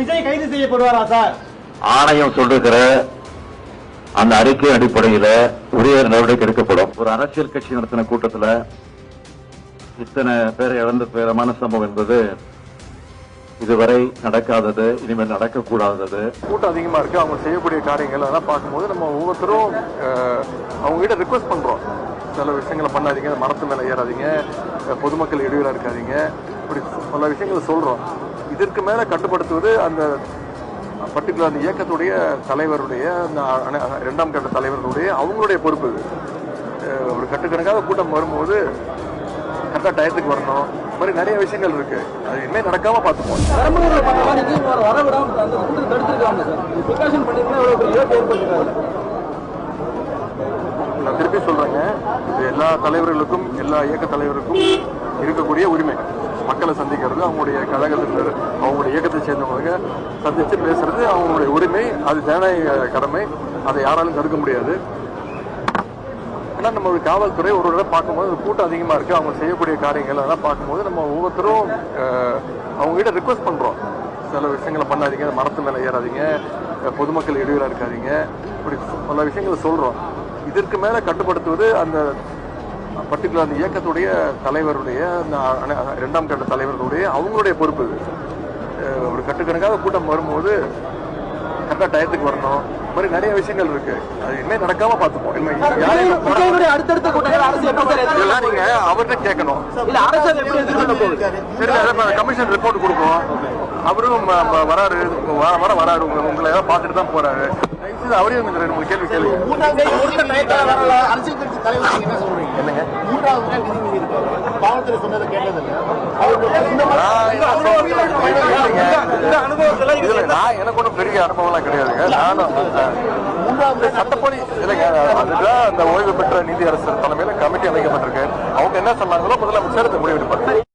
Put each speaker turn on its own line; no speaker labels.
விஜய் கைது செய்யப்படுவாரா சார்?
ஆணையம் சொல்லுகிற அந்த அறிக்கை அடிப்படையில் உரிய நடவடிக்கை எடுக்கப்படும். ஒரு அரசியல் கட்சி நடத்தின கூட்டத்தில் இத்தனை பேரை இழந்த பேரமான சம்பவம் என்பது இதுவரை நடக்காதது, இனிமேல் நடக்கக்கூடாதது.
கூட்டம் அதிகமா இருக்கு. அவங்க செய்யக்கூடிய காரியங்கள் அதெல்லாம் பார்க்கும்போது நம்ம ஒவ்வொருத்தரும் அவங்க கிட்ட ரிக்வெஸ்ட் பண்றோம், சில விஷயங்களை பண்ணாதீங்க, மரத்து மேல ஏறாதீங்க, பொதுமக்கள் இடையூறா இருக்காதீங்க, இப்படி பல விஷயங்களை சொல்றோம். இதற்கு மேல கட்டுப்படுத்துவது அந்த பர்டிகுலர் அந்த இயக்கத்துடைய தலைவருடைய, இரண்டாம் கட்ட தலைவர்களுடைய அவங்களுடைய பொறுப்பு. ஒரு கட்டுக்கணக்காக கூட்டம் வரும்போது கரெக்டாக டயத்துக்கு வரணும். இந்த மாதிரி நிறைய விஷயங்கள் இருக்கு. அது இனிமே நடக்காம பார்த்துப்போம். நான் திருப்பி சொல்றேங்க, இது எல்லா தலைவர்களுக்கும் எல்லா இயக்க தலைவருக்கும் இருக்கக்கூடிய உரிமை. மக்களை சந்திக்கிறது, அவங்களுடைய கழகத்தில் அவங்களுடைய இயக்கத்தை சேர்ந்தவங்க சந்திச்சு பேசுறது அவங்களுடைய உரிமை. அது ஜனநாயக கடமை. அதை யாராலும் தடுக்க முடியாது. ஆனால் நம்ம ஒரு காவல்துறை ஒரு தடவை பார்க்கும்போது கூட்டம் அதிகமாக இருக்கு. அவங்க செய்யக்கூடிய காரியங்கள் அதெல்லாம் பார்க்கும்போது நம்ம ஒவ்வொருத்தரும் அவங்க கிட்ட ரிக்வெஸ்ட் பண்றோம், சில விஷயங்களை பண்ணாதீங்க, மரத்து மேல ஏறாதீங்க, பொதுமக்கள் இடையூறா இருக்காதீங்க, இப்படி பல விஷயங்களை சொல்றோம். இதற்கு மேல கட்டுப்படுத்துவது அந்த பர்டிகுலர் அந்த இயக்கத்துடைய தலைவருடைய, இரண்டாம் கட்ட தலைவர்களுடைய அவங்களுடைய பொறுப்பு. ஒரு கட்டுக்கணக்காக கூட்டம் வரும்போது கரெக்டாக டயத்துக்கு வரணும். இந்த மாதிரி நிறைய விஷயங்கள் இருக்கு. அது இனிமே நடக்காம பார்த்துப்போம்.
அடுத்தடுத்த கூட்டங்கள்
இதெல்லாம் நீங்க அவர்கிட்ட கேட்கணும். கமிஷன் ரிப்போர்ட் கொடுப்போம். அவரும் வராரு, வராரு, உங்களை ஏதாவது பார்த்துட்டு தான் போறாரு. அவரையும் இந்த 2-3 கேள்வி கேள்வி. என்னங்க எனக்கு ஒன்றும் பெரிய அனுபவம்லாம் கிடையாதுங்க. நானும் சட்டப்படி இல்லைங்க, அதுதான் அந்த ஓய்வு பெற்ற நீதியரசர் தலைமையில கமிட்டி அமைக்கப்பட்டிருக்கு. அவங்க என்ன சொன்னாங்களோ முதலமைச்சர் முடிவெடுப்பாங்க.